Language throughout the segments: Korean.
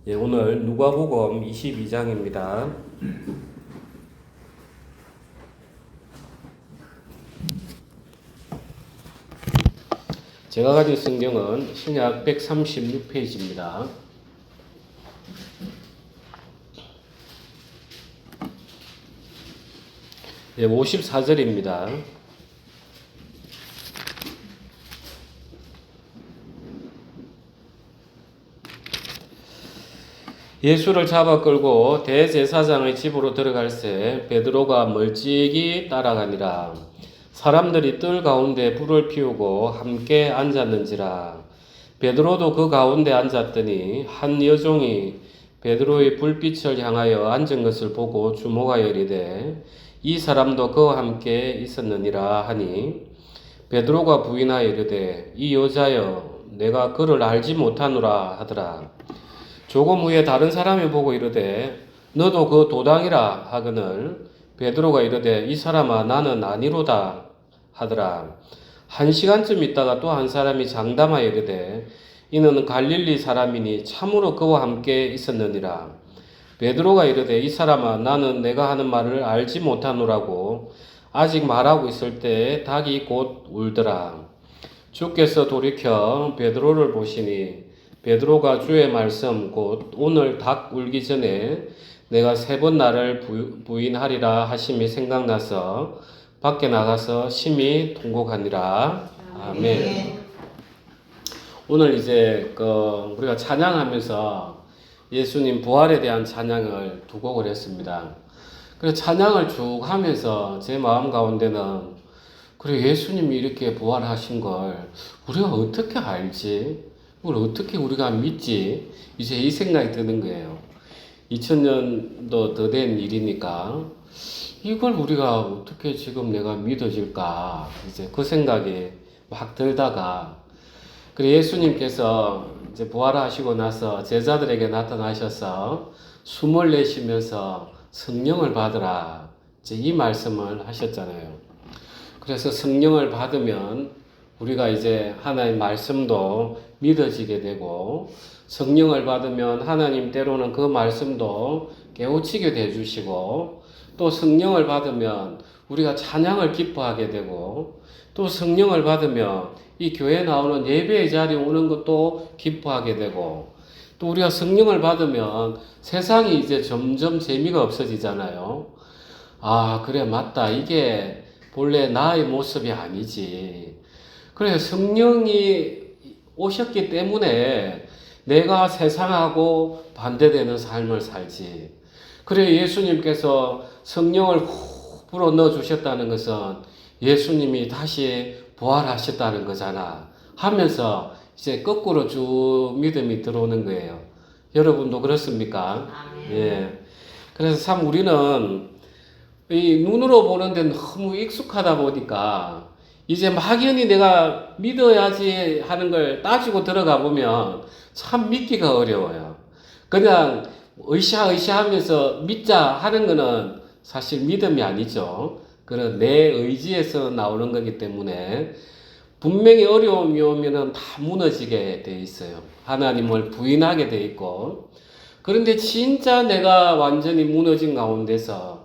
예, 오늘 누가복음 22장입니다. 제가 가진 성경은 신약 136페이지입니다. 예, 54절입니다. 예수를 잡아 끌고 대제사장의 집으로 들어갈새 베드로가 멀찍이 따라가니라. 사람들이 뜰 가운데 불을 피우고 함께 앉았는지라. 베드로도 그 가운데 앉았더니 한 여종이 베드로의 불빛을 향하여 앉은 것을 보고 주목하여 이르되 이 사람도 그와 함께 있었느니라 하니 베드로가 부인하여 이르되 이 여자여 내가 그를 알지 못하노라 하더라. 조금 후에 다른 사람이 보고 이르되 너도 그 도당이라 하거늘 베드로가 이르되 이 사람아 나는 아니로다 하더라. 한 시간쯤 있다가 또 한 사람이 장담하여 이르되 이는 갈릴리 사람이니 참으로 그와 함께 있었느니라. 베드로가 이르되 이 사람아 나는 내가 하는 말을 알지 못하노라고 아직 말하고 있을 때 닭이 곧 울더라. 주께서 돌이켜 베드로를 보시니 베드로가 주의 말씀 곧 오늘 닭 울기 전에 내가 3번 나를 부인하리라 하심이 생각나서 밖에 나가서 심히 통곡하니라. 아멘. 오늘 이제 우리가 찬양하면서 예수님 부활에 대한 찬양을 2곡을 했습니다. 그래서 찬양을 쭉 하면서 제 마음 가운데는 그래 예수님이 이렇게 부활하신 걸 우리가 어떻게 알지? 이걸 어떻게 우리가 믿지? 이제 이 생각이 드는 거예요. 2000년도 더 된 일이니까 이걸 우리가 어떻게 지금 내가 믿어질까? 이제 그 생각이 막 들다가 그래 예수님께서 이제 부활하시고 나서 제자들에게 나타나셔서 숨을 내쉬면서 성령을 받으라. 이제 이 말씀을 하셨잖아요. 그래서 성령을 받으면 우리가 이제 하나님 말씀도 믿어지게 되고 성령을 받으면 하나님 때로는 그 말씀도 깨우치게 해주시고 또 성령을 받으면 우리가 찬양을 기뻐하게 되고 또 성령을 받으면 이 교회에 나오는 예배의 자리에 오는 것도 기뻐하게 되고 또 우리가 성령을 받으면 세상이 이제 점점 재미가 없어지잖아요. 아 그래 맞다 이게 본래 나의 모습이 아니지. 그래 성령이 오셨기 때문에 내가 세상하고 반대되는 삶을 살지. 그래 예수님께서 성령을 후 불어 넣어 주셨다는 것은 예수님이 다시 부활하셨다는 거잖아 하면서 이제 거꾸로 쭉 믿음이 들어오는 거예요. 여러분도 그렇습니까? 예. 그래서 참 우리는 이 눈으로 보는데 너무 익숙하다 보니까 이제 막연히 내가 믿어야지 하는 걸 따지고 들어가 보면 참 믿기가 어려워요. 그냥 으쌰으쌰하면서 믿자 하는 거는 사실 믿음이 아니죠. 그런 내 의지에서 나오는 거기 때문에 분명히 어려움이 오면은 다 무너지게 돼 있어요. 하나님을 부인하게 돼 있고. 그런데 진짜 내가 완전히 무너진 가운데서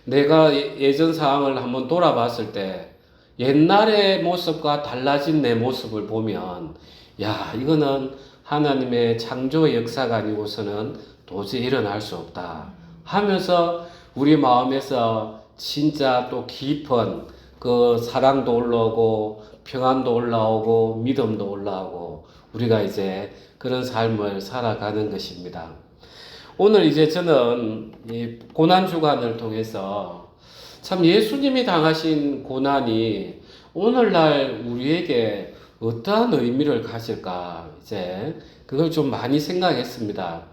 내가 예전 상황을 한번 돌아봤을 때 옛날의 모습과 달라진 내 모습을 보면 야 이거는 하나님의 창조의 역사가 아니고서는 도저히 일어날 수 없다 하면서 우리 마음에서 진짜 또 깊은 그 사랑도 올라오고 평안도 올라오고 믿음도 올라오고 우리가 이제 그런 삶을 살아가는 것입니다. 오늘 이제 저는 이 고난주간을 통해서 참 예수님이 당하신 고난이 오늘날 우리에게 어떠한 의미를 가질까 이제 그걸 좀 많이 생각했습니다.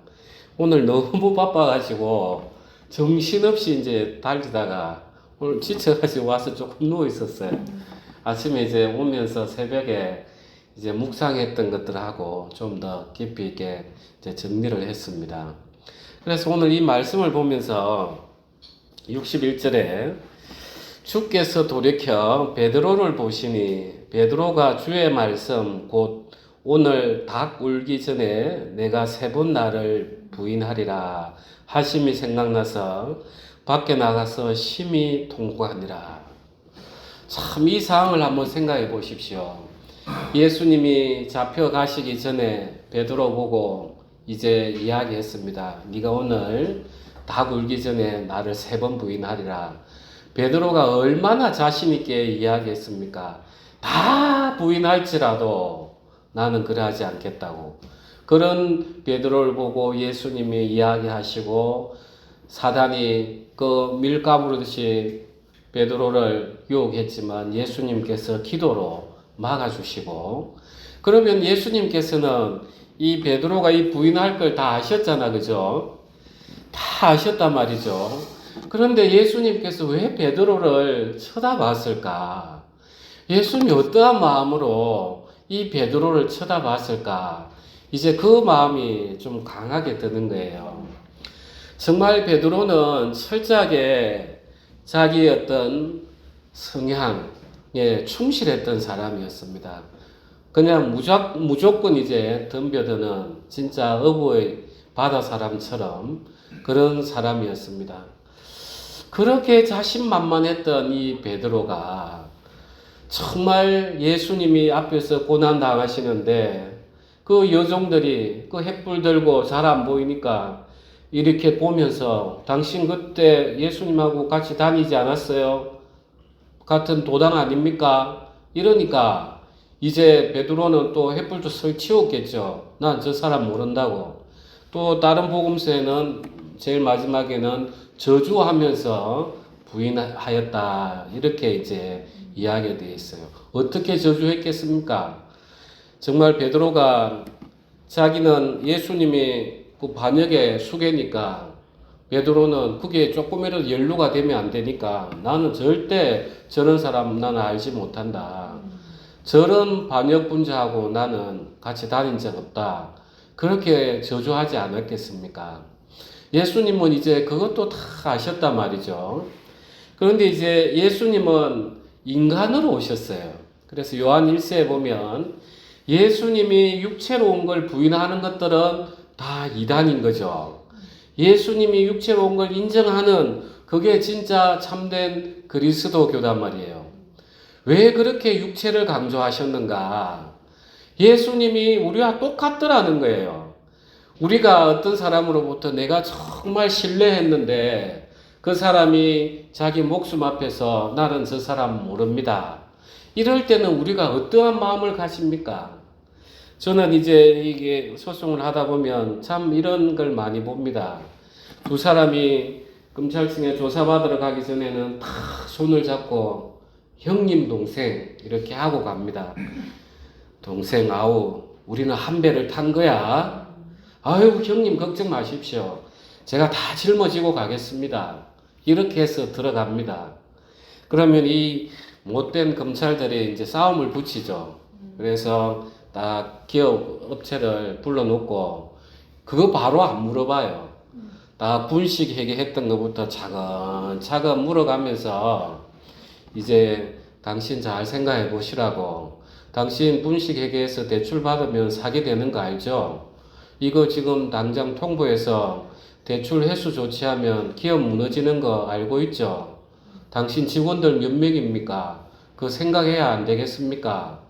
오늘 너무 바빠가지고 정신없이 이제 달리다가 오늘 지쳐가지고 와서 조금 누워 있었어요. 아침에 이제 오면서 새벽에 이제 묵상했던 것들하고 좀 더 깊이 있게 이제 정리를 했습니다. 그래서 오늘 이 말씀을 보면서 61절에 주께서 돌이켜 베드로를 보시니 베드로가 주의 말씀 곧 오늘 닭 울기 전에 내가 3번 나를 부인하리라 하심이 생각나서 밖에 나가서 심히 통곡하니라. 참 이 상황을 한번 생각해 보십시오. 예수님이 잡혀가시기 전에 베드로 보고 이제 이야기했습니다. 네가 오늘 닭 울기 전에 나를 3번 부인하리라. 베드로가 얼마나 자신 있게 이야기했습니까? 다 부인할지라도 나는 그러하지 않겠다고. 그런 베드로를 보고 예수님이 이야기하시고 사단이 그 밀가부르듯이 베드로를 유혹했지만 예수님께서 기도로 막아주시고, 그러면 예수님께서는 이 베드로가 이 부인할 걸 다 아셨잖아, 그죠? 다 아셨단 말이죠. 그런데 예수님께서 왜 베드로를 쳐다봤을까? 예수님이 어떠한 마음으로 이 베드로를 쳐다봤을까? 이제 그 마음이 좀 강하게 드는 거예요. 정말 베드로는 철저하게 자기의 어떤 성향에 충실했던 사람이었습니다. 그냥 무조건 이제 덤벼드는 진짜 어부의 바다 사람처럼 그런 사람이었습니다. 그렇게 자신만만했던 이 베드로가 정말 예수님이 앞에서 고난 당하시는데 그 여종들이 그 횃불 들고 잘 안 보이니까 이렇게 보면서 당신 그때 예수님하고 같이 다니지 않았어요? 같은 도당 아닙니까? 이러니까 이제 베드로는 또 횃불도 설치웠겠죠. 난 저 사람 모른다고. 또 다른 복음서에는 제일 마지막에는 저주하면서 부인하였다. 이렇게 이제 이야기가 되어 있어요. 어떻게 저주했겠습니까? 정말 베드로가 자기는 예수님이 그 반역의 수괴니까 베드로는 그게 조금이라도 연루가 되면 안 되니까 나는 절대 저런 사람 나는 알지 못한다. 저런 반역분자하고 나는 같이 다닌 적 없다. 그렇게 저주하지 않았겠습니까? 예수님은 이제 그것도 다 아셨단 말이죠. 그런데 이제 예수님은 인간으로 오셨어요. 그래서 요한 1세에 보면 예수님이 육체로 온 걸 부인하는 것들은 다 이단인 거죠. 예수님이 육체로 온 걸 인정하는 그게 진짜 참된 그리스도교단 말이에요. 왜 그렇게 육체를 강조하셨는가? 예수님이 우리와 똑같더라는 거예요. 우리가 어떤 사람으로부터 내가 정말 신뢰했는데 그 사람이 자기 목숨 앞에서 나는 저 사람 모릅니다. 이럴 때는 우리가 어떠한 마음을 가십니까? 저는 이제 이게 소송을 하다 보면 참 이런 걸 많이 봅니다. 두 사람이 검찰청에 조사받으러 가기 전에는 다 손을 잡고 형님 동생 이렇게 하고 갑니다. 동생 아우 우리는 한 배를 탄 거야. 아유 형님 걱정 마십시오. 제가 다 짊어지고 가겠습니다. 이렇게 해서 들어갑니다. 그러면 이 못된 검찰들이 이제 싸움을 붙이죠. 그래서 딱 기업 업체를 불러놓고 그거 바로 안 물어봐요. 딱 분식회계 했던 것부터 차근차근 물어가면서 이제 당신 잘 생각해 보시라고. 당신 분식회계에서 대출 받으면 사게 되는 거 알죠? 이거 지금 당장 통보해서 대출 회수 조치하면 기업 무너지는 거 알고 있죠? 당신 직원들 몇 명입니까? 그거 생각해야 안 되겠습니까?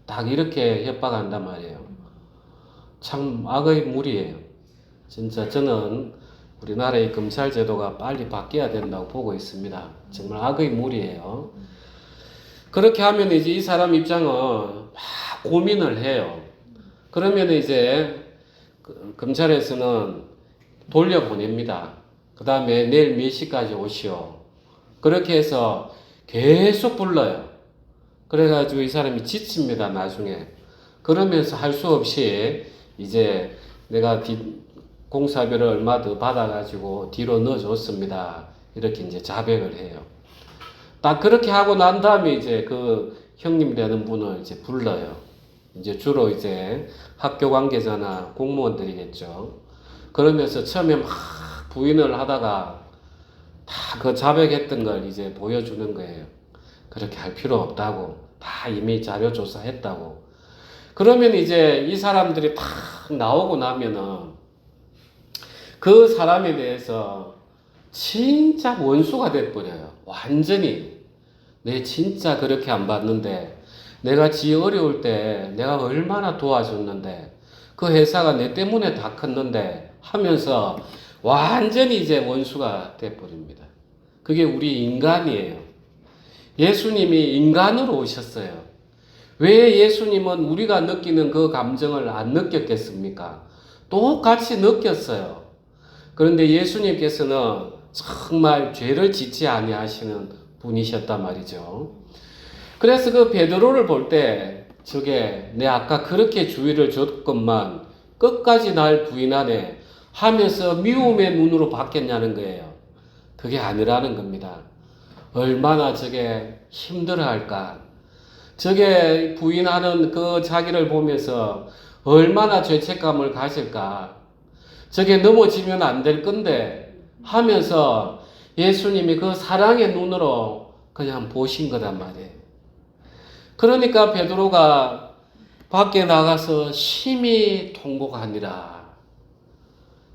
딱 이렇게 협박한단 말이에요. 참 악의 무리예요. 진짜 저는 우리나라의 검찰 제도가 빨리 바뀌어야 된다고 보고 있습니다. 정말 악의 무리예요. 그렇게 하면 이제 이 사람 입장은 막 고민을 해요. 그러면 이제 검찰에서는 돌려보냅니다. 그 다음에 내일 몇 시까지 오시오. 그렇게 해서 계속 불러요. 그래가지고 이 사람이 지칩니다, 나중에. 그러면서 할 수 없이 이제 내가 공사비를 얼마 더 받아가지고 뒤로 넣어줬습니다. 이렇게 이제 자백을 해요. 딱 그렇게 하고 난 다음에 이제 그 형님 되는 분을 이제 불러요. 이제 주로 이제 학교 관계자나 공무원들이겠죠. 그러면서 처음에 막 부인을 하다가 다 그 자백했던 걸 이제 보여주는 거예요. 그렇게 할 필요 없다고. 다 이미 자료 조사했다고. 그러면 이제 이 사람들이 탁 나오고 나면은 그 사람에 대해서 진짜 원수가 돼버려요. 완전히. 내 진짜 그렇게 안 봤는데, 내가 지 어려울 때 내가 얼마나 도와줬는데, 그 회사가 내 때문에 다 컸는데 하면서 완전히 이제 원수가 돼버립니다. 그게 우리 인간이에요. 예수님이 인간으로 오셨어요. 왜 예수님은 우리가 느끼는 그 감정을 안 느꼈겠습니까? 똑같이 느꼈어요. 그런데 예수님께서는 정말 죄를 짓지 아니하시는 분이셨단 말이죠. 그래서 그 베드로를 볼 때 저게 내 아까 그렇게 주의를 줬건만 끝까지 날 부인하네 하면서 미움의 눈으로 봤겠냐는 거예요. 그게 아니라는 겁니다. 얼마나 저게 힘들어할까. 저게 부인하는 그 자기를 보면서 얼마나 죄책감을 가질까. 저게 넘어지면 안 될 건데 하면서 예수님이 그 사랑의 눈으로 그냥 보신 거란 말이에요. 그러니까 베드로가 밖에 나가서 심히 통곡하니라.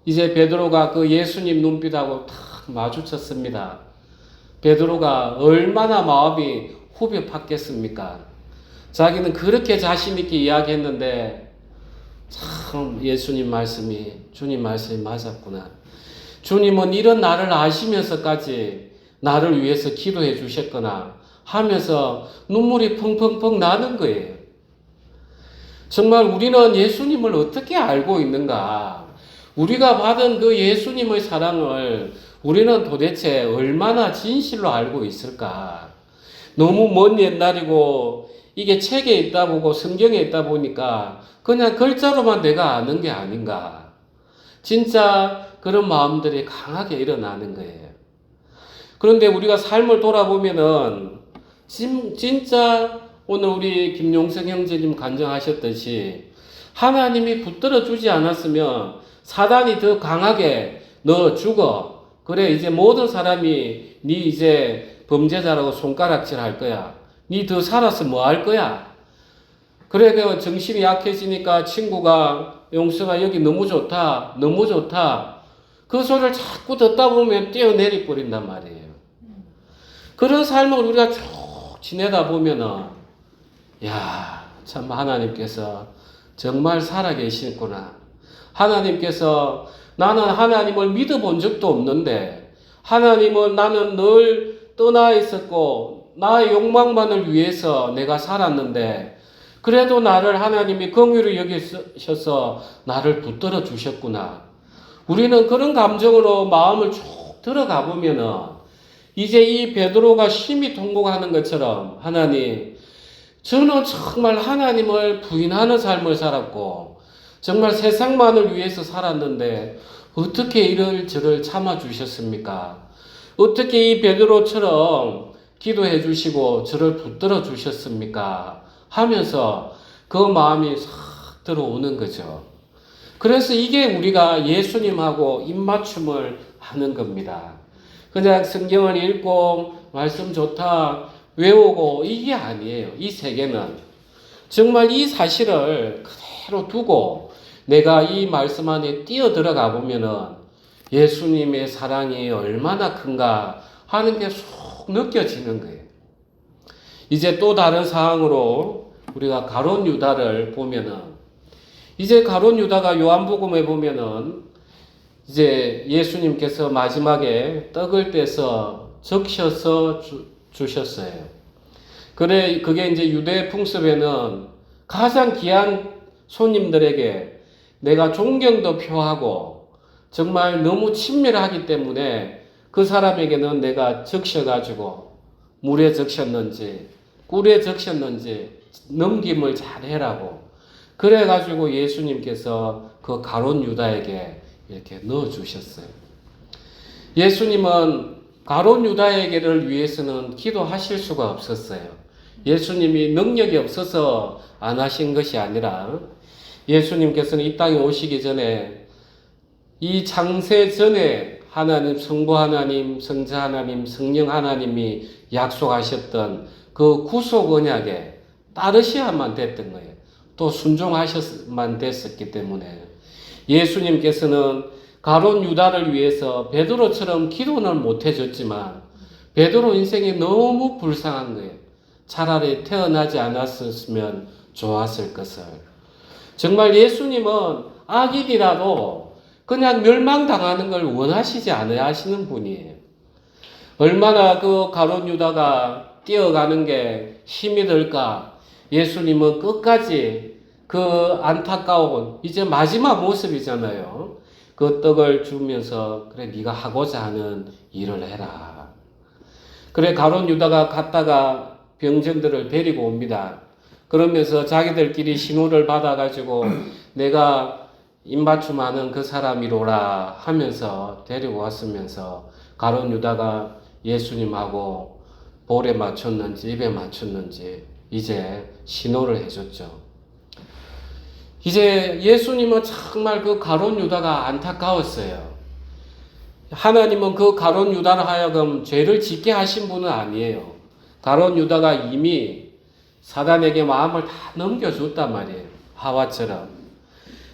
이제 베드로가 그 예수님 눈빛하고 탁 마주쳤습니다. 베드로가 얼마나 마음이 후벼 팠겠습니까? 자기는 그렇게 자신있게 이야기했는데 참 예수님 말씀이, 주님 말씀이 맞았구나. 주님은 이런 나를 아시면서까지 나를 위해서 기도해 주셨구나 하면서 눈물이 펑펑펑 나는 거예요. 정말 우리는 예수님을 어떻게 알고 있는가? 우리가 받은 그 예수님의 사랑을 우리는 도대체 얼마나 진실로 알고 있을까? 너무 먼 옛날이고 이게 책에 있다 보고 성경에 있다 보니까 그냥 글자로만 내가 아는 게 아닌가? 진짜 그런 마음들이 강하게 일어나는 거예요. 그런데 우리가 삶을 돌아보면은 진짜 오늘 우리 김용석 형제님 간증하셨듯이 하나님이 붙들어 주지 않았으면 사단이 더 강하게 너 죽어. 그래 이제 모든 사람이 네 이제 범죄자라고 손가락질 할 거야. 네 더 살아서 뭐 할 거야. 그래 그 정신이 약해지니까 친구가 용서가 여기 너무 좋다. 너무 좋다. 그 소리를 자꾸 듣다 보면 뛰어내리 버린단 말이에요. 그런 삶을 우리가 쭉 지내다 보면은 야, 참 하나님께서 정말 살아계시구나. 하나님께서 나는 하나님을 믿어본 적도 없는데 하나님은 나는 늘 떠나 있었고 나의 욕망만을 위해서 내가 살았는데 그래도 나를 하나님이 긍휼히 여기셔서 나를 붙들어 주셨구나. 우리는 그런 감정으로 마음을 쭉 들어가 보면은 이제 이 베드로가 심히 통곡하는 것처럼 하나님, 저는 정말 하나님을 부인하는 삶을 살았고 정말 세상만을 위해서 살았는데 어떻게 이를 저를 참아 주셨습니까? 어떻게 이 베드로처럼 기도해 주시고 저를 붙들어 주셨습니까? 하면서 그 마음이 싹 들어오는 거죠. 그래서 이게 우리가 예수님하고 입맞춤을 하는 겁니다. 그냥 성경을 읽고 말씀 좋다 외우고 이게 아니에요. 이 세계는 정말 이 사실을 그대로 두고 내가 이 말씀 안에 뛰어 들어가 보면은 예수님의 사랑이 얼마나 큰가 하는 게 쏙 느껴지는 거예요. 이제 또 다른 상황으로 우리가 가룟 유다를 보면은 이제 가룟 유다가 요한복음에 보면은 이제 예수님께서 마지막에 떡을 떼서 적셔서 주셨어요. 그래, 그게 이제 유대 풍습에는 가장 귀한 손님들에게 내가 존경도 표하고 정말 너무 친밀하기 때문에 그 사람에게는 내가 적셔가지고 물에 적셨는지 꿀에 적셨는지 넘김을 잘 해라고 그래가지고 예수님께서 그 가룟 유다에게 이렇게 넣어주셨어요. 예수님은 가룟 유다에게를 위해서는 기도하실 수가 없었어요. 예수님이 능력이 없어서 안 하신 것이 아니라 예수님께서는 이 땅에 오시기 전에 이 창세 전에 하나님, 성부 하나님, 성자 하나님, 성령 하나님이 약속하셨던 그 구속 언약에 따르셔야만 됐던 거예요. 또 순종하셔만 됐었기 때문에 예수님께서는 가룟 유다를 위해서 베드로처럼 기도는 못 해줬지만 베드로 인생이 너무 불쌍한 거예요. 차라리 태어나지 않았으면 좋았을 것을. 정말 예수님은 악인이라도 그냥 멸망당하는 걸 원하시지 않아야 하시는 분이에요. 얼마나 그 가룟 유다가 뛰어가는 게 힘이 들까. 예수님은 끝까지 그 안타까운 이제 마지막 모습이잖아요. 그 떡을 주면서 그래 네가 하고자 하는 일을 해라. 그래 가룟 유다가 갔다가 병정들을 데리고 옵니다. 그러면서 자기들끼리 신호를 받아가지고 내가 입맞춤하는 그 사람이로라 하면서 데리고 왔으면서 가룟 유다가 예수님하고 볼에 맞췄는지 입에 맞췄는지 이제 신호를 해줬죠. 이제 예수님은 정말 그 가룟 유다가 안타까웠어요. 하나님은 그 가룟 유다로 하여금 죄를 짓게 하신 분은 아니에요. 가룟 유다가 이미 사단에게 마음을 다 넘겨줬단 말이에요. 하와처럼.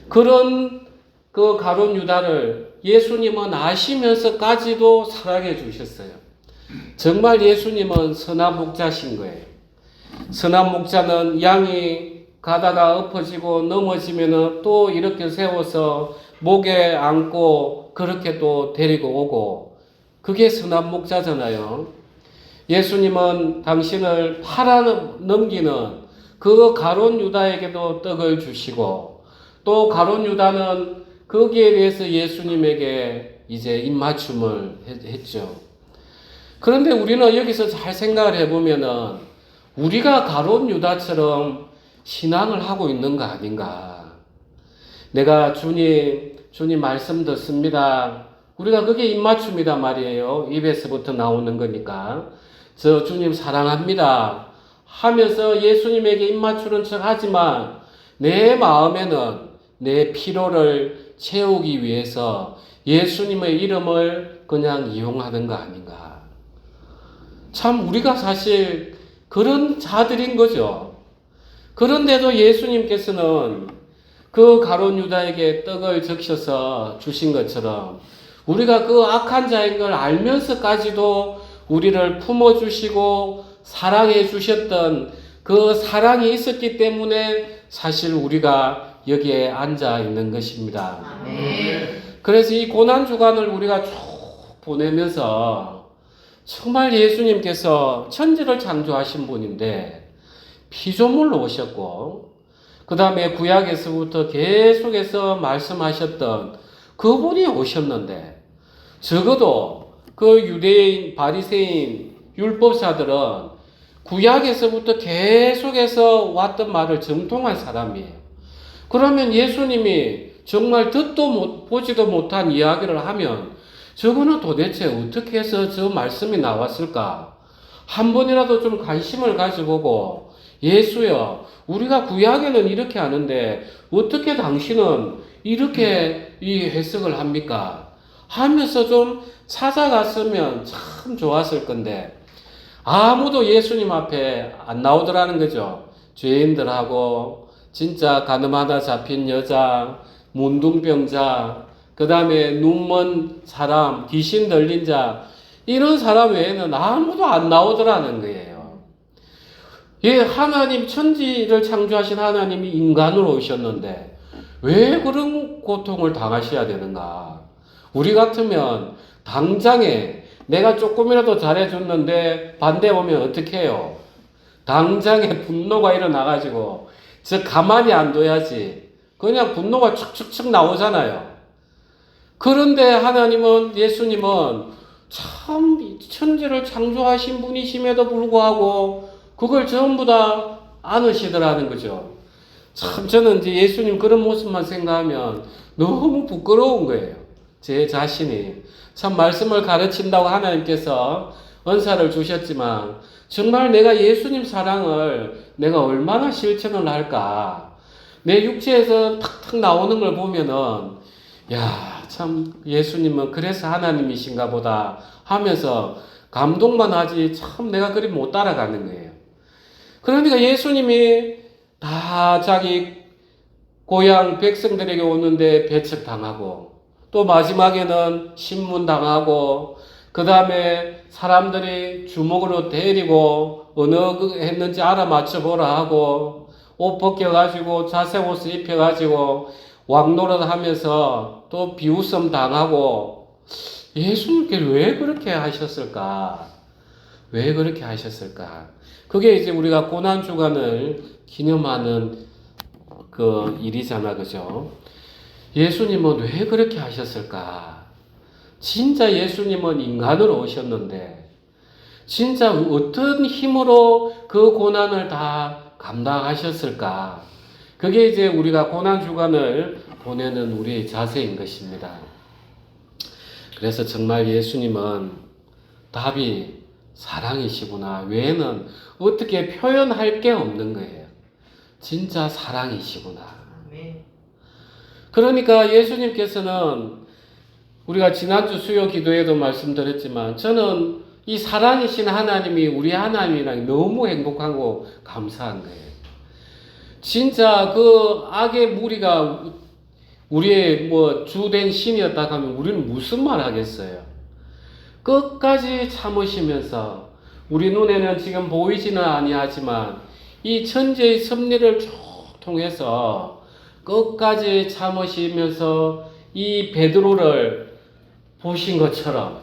그런 그 가룟 유다를 예수님은 아시면서까지도 사랑해 주셨어요. 정말 예수님은 선한 목자신 거예요. 선한 목자는 양이 가다가 엎어지고 넘어지면은 또 이렇게 세워서 목에 안고 그렇게 또 데리고 오고 그게 선한 목자잖아요. 예수님은 당신을 팔아 넘기는 그 가룟 유다에게도 떡을 주시고 또 가룟 유다는 거기에 대해서 예수님에게 이제 입맞춤을 했죠. 그런데 우리는 여기서 잘 생각을 해보면은 우리가 가룟 유다처럼 신앙을 하고 있는 거 아닌가. 내가 주님 말씀 듣습니다. 우리가 그게 입맞춤이다 말이에요. 입에서부터 나오는 거니까. 저 주님 사랑합니다 하면서 예수님에게 입맞추는 척 하지만 내 마음에는 내 피로를 채우기 위해서 예수님의 이름을 그냥 이용하는 거 아닌가. 참 우리가 사실 그런 자들인 거죠. 그런데도 예수님께서는 그 가룟 유다에게 떡을 적셔서 주신 것처럼 우리가 그 악한 자인 걸 알면서까지도 우리를 품어주시고 사랑해 주셨던 그 사랑이 있었기 때문에 사실 우리가 여기에 앉아 있는 것입니다. 그래서 이 고난주간을 우리가 쭉 보내면서 정말 예수님께서 천지를 창조하신 분인데 피조물로 오셨고 그 다음에 구약에서부터 계속해서 말씀하셨던 그분이 오셨는데 적어도 그 유대인, 바리새인, 율법사들은 구약에서부터 계속해서 왔던 말을 정통한 사람이에요. 그러면 예수님이 정말 듣도 보지도 못한 이야기를 하면 저거는 도대체 어떻게 해서 저 말씀이 나왔을까? 한 번이라도 좀 관심을 가져보고 예수여, 우리가 구약에는 이렇게 하는데 어떻게 당신은 이렇게 이 해석을 합니까? 하면서 좀 찾아갔으면 참 좋았을 건데 아무도 예수님 앞에 안 나오더라는 거죠. 죄인들하고 진짜 가늠하다 잡힌 여자, 문둥병자, 그 다음에 눈먼 사람, 귀신 들린 자 이런 사람 외에는 아무도 안 나오더라는 거예요. 예, 하나님 천지를 창조하신 하나님이 인간으로 오셨는데 왜 그런 고통을 당하셔야 되는가? 우리 같으면 당장에 내가 조금이라도 잘해줬는데 반대 오면 어떻게 해요? 당장에 분노가 일어나가지고 저 가만히 안 둬야지. 그냥 분노가 축축축 나오잖아요. 그런데 하나님은 예수님은 참 천지를 창조하신 분이심에도 불구하고 그걸 전부 다 안으시더라는 거죠. 참 저는 이제 예수님 그런 모습만 생각하면 너무 부끄러운 거예요. 제 자신이. 참 말씀을 가르친다고 하나님께서 은사를 주셨지만 정말 내가 예수님 사랑을 내가 얼마나 실천을 할까. 내 육체에서 탁탁 나오는 걸 보면은 야, 참 예수님은 그래서 하나님이신가 보다 하면서 감동만 하지 참 내가 그리 못 따라가는 거예요. 그러니까 예수님이 다 자기 고향 백성들에게 오는데 배척당하고, 또 마지막에는 신문당하고, 그 다음에 사람들이 주먹으로 때리고 어느 했는지 알아맞혀 보라 하고, 옷 벗겨가지고 자색 옷을 입혀가지고 왕노릇 하면서 또 비웃음 당하고, 예수님께서 왜 그렇게 하셨을까? 왜 그렇게 하셨을까? 그게 이제 우리가 고난주간을 기념하는 그 일이잖아, 그죠? 예수님은 왜 그렇게 하셨을까? 진짜 예수님은 인간으로 오셨는데, 진짜 어떤 힘으로 그 고난을 다 감당하셨을까? 그게 이제 우리가 고난주간을 보내는 우리의 자세인 것입니다. 그래서 정말 예수님은 답이 사랑이시구나 외에는 어떻게 표현할 게 없는 거예요. 진짜 사랑이시구나. 그러니까 예수님께서는 우리가 지난주 수요 기도에도 말씀드렸지만, 저는 이 사랑이신 하나님이 우리 하나님이랑 너무 행복하고 감사한 거예요. 진짜 그 악의 무리가 우리의 뭐 주된 신이었다 하면 우리는 무슨 말 하겠어요? 끝까지 참으시면서, 우리 눈에는 지금 보이지는 아니하지만 이 천재의 섭리를 쭉 통해서 끝까지 참으시면서 이 베드로를 보신 것처럼,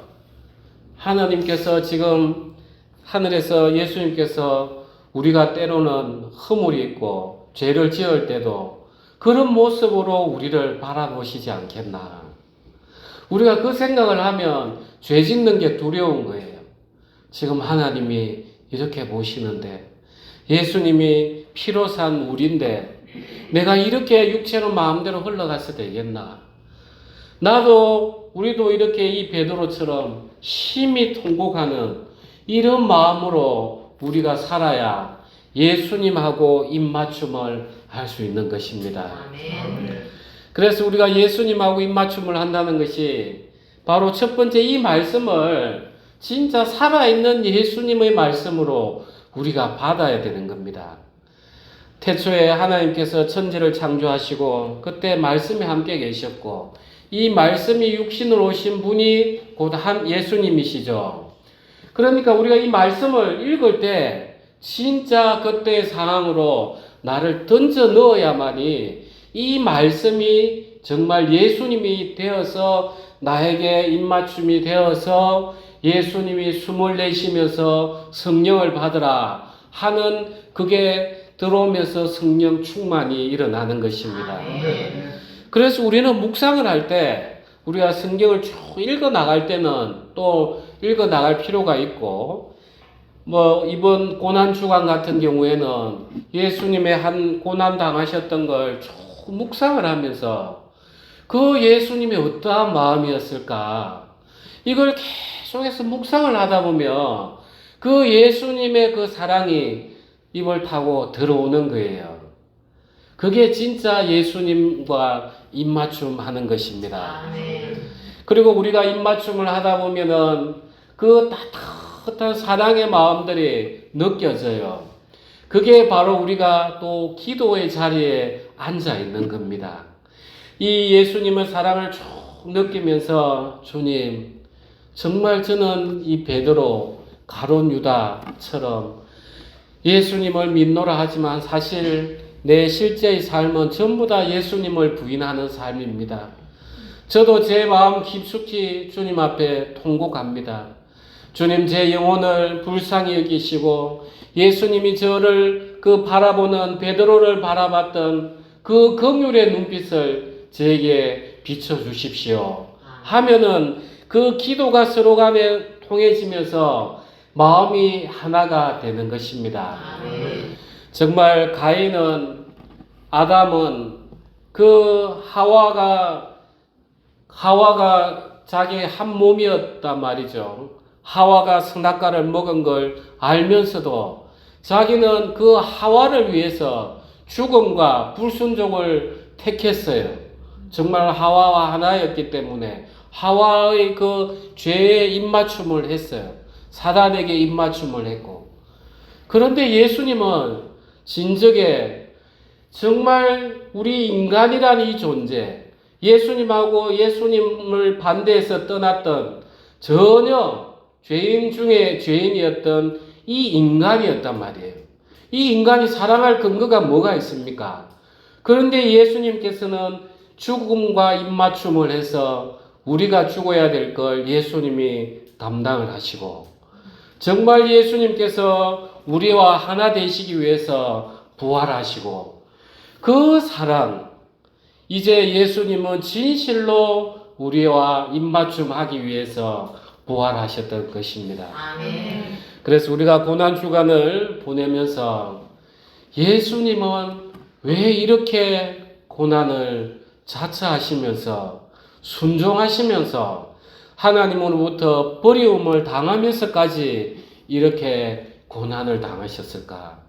하나님께서 지금 하늘에서 예수님께서 우리가 때로는 허물이 있고 죄를 지을 때도 그런 모습으로 우리를 바라보시지 않겠나. 우리가 그 생각을 하면 죄 짓는 게 두려운 거예요. 지금 하나님이 이렇게 보시는데, 예수님이 피로 산 우리인데 내가 이렇게 육체로 마음대로 흘러가서 되겠나? 우리도 이렇게 이 베드로처럼 심히 통곡하는 이런 마음으로 우리가 살아야 예수님하고 입맞춤을 할 수 있는 것입니다. 아멘. 그래서 우리가 예수님하고 입맞춤을 한다는 것이 바로 첫 번째 이 말씀을 진짜 살아있는 예수님의 말씀으로 우리가 받아야 되는 겁니다. 태초에 하나님께서 천지를 창조하시고 그때 말씀이 함께 계셨고, 이 말씀이 육신으로 오신 분이 곧 예수님이시죠. 그러니까 우리가 이 말씀을 읽을 때 진짜 그때의 상황으로 나를 던져 넣어야만이 이 말씀이 정말 예수님이 되어서 나에게 입맞춤이 되어서 예수님이 숨을 내쉬면서 성령을 받으라 하는 그게 들어오면서 성령 충만이 일어나는 것입니다. 그래서 우리는 묵상을 할 때 우리가 성경을 쭉 읽어 나갈 때는 또 읽어 나갈 필요가 있고, 이번 고난주간 같은 경우에는 예수님의 한 고난 당하셨던 걸 쭉 묵상을 하면서 그 예수님의 어떠한 마음이었을까, 이걸 계속해서 묵상을 하다 보면 그 예수님의 그 사랑이 입을 타고 들어오는 거예요. 그게 진짜 예수님과 입맞춤 하는 것입니다. 그리고 우리가 입맞춤을 하다 보면은 그 따뜻한 사랑의 마음들이 느껴져요. 그게 바로 우리가 또 기도의 자리에 앉아 있는 겁니다. 이 예수님의 사랑을 쭉 느끼면서, 주님, 정말 저는 이 베드로, 가룟 유다처럼 예수님을 믿노라 하지만 사실 내 실제의 삶은 전부 다 예수님을 부인하는 삶입니다. 저도 제 마음 깊숙이 주님 앞에 통곡합니다. 주님, 제 영혼을 불쌍히 여기시고 예수님이 저를 그 바라보는 베드로를 바라봤던 그 긍휼의 눈빛을 저에게 비춰주십시오 하면은 그 기도가 서로 간에 통해지면서 마음이 하나가 되는 것입니다. 정말 아담은 그 하와가 자기의 한 몸이었단 말이죠. 하와가 선악과를 먹은 걸 알면서도 자기는 그 하와를 위해서 죽음과 불순종을 택했어요. 정말 하와와 하나였기 때문에 하와의 그 죄에 입맞춤을 했어요. 사단에게 입맞춤을 했고. 그런데 예수님은 진즉에 정말 우리 인간이라는 이 존재, 예수님하고 예수님을 반대해서 떠났던 전혀 죄인 중에 죄인이었던 이 인간이었단 말이에요. 이 인간이 사랑할 근거가 뭐가 있습니까? 그런데 예수님께서는 죽음과 입맞춤을 해서 우리가 죽어야 될 걸 예수님이 담당을 하시고, 정말 예수님께서 우리와 하나 되시기 위해서 부활하시고, 그 사랑, 이제 예수님은 진실로 우리와 입맞춤하기 위해서 부활하셨던 것입니다. 아멘. 그래서 우리가 고난주간을 보내면서 예수님은 왜 이렇게 고난을 자처하시면서 순종하시면서 하나님으로부터 버리움을 당하면서까지 이렇게 고난을 당하셨을까?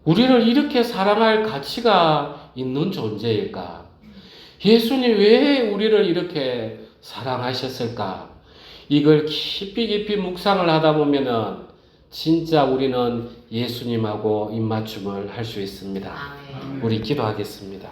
우리를 이렇게 사랑할 가치가 있는 존재일까? 예수님 왜 우리를 이렇게 사랑하셨을까? 이걸 깊이 묵상을 하다 보면은 진짜 우리는 예수님하고 입맞춤을 할 수 있습니다. 아멘. 우리 기도하겠습니다.